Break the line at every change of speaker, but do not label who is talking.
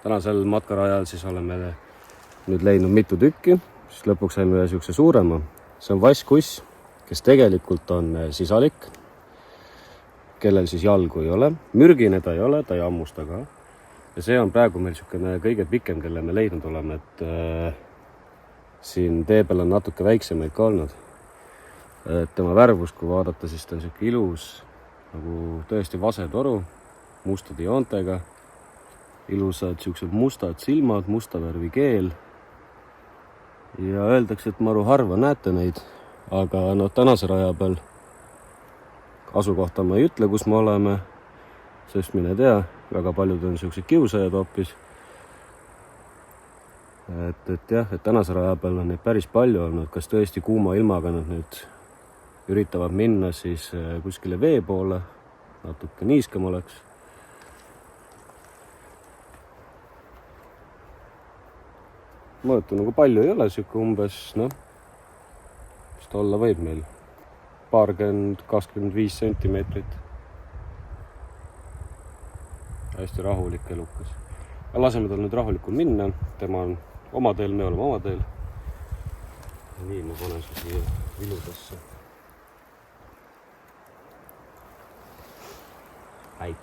tänasel matkarajal siis oleme nüüd leidnud mitu tükki, siis lõpuks saime ühe siukse suurema. See on vasskuss, kes tegelikult on sisalik, kellel siis jalgu ei ole. Mürgine ta ei ole, ta ei hammusta ka. Ja see on praegu meil siukene kõige pikem, kelle me leidnud oleme, et siin tee peal on natuke väiksemaid ka olnud. Tema värvus, kui vaadata, siis ta on siuke ilus, nagu tõesti vasetoru, mustade joontega, ilusad siuksed mustad silmad, musta värvi keel. Ja öeldakse, et maru harva näete neid, aga tänase raja peal asukohta ma ei ütle, kus me oleme, sest mine tea, väga paljud on siuksed kiusajad hoopis. Et jah, et tänase raja peal on neid päris palju olnud, kas tõesti kuuma ilmaga nad nüüd üritavad minna siis kuskile vee poole, natuke niiskam oleks. Mõõtu nagu palju ei ole, siuke umbes, mis ta olla võib meil, 25 sentimeetrit. Hästi rahulik elukas. Laseme tal nüüd rahulikul minna, tema on oma teel, me oleme oma teel. Ja nii ma panen su siia viludesse. Päi.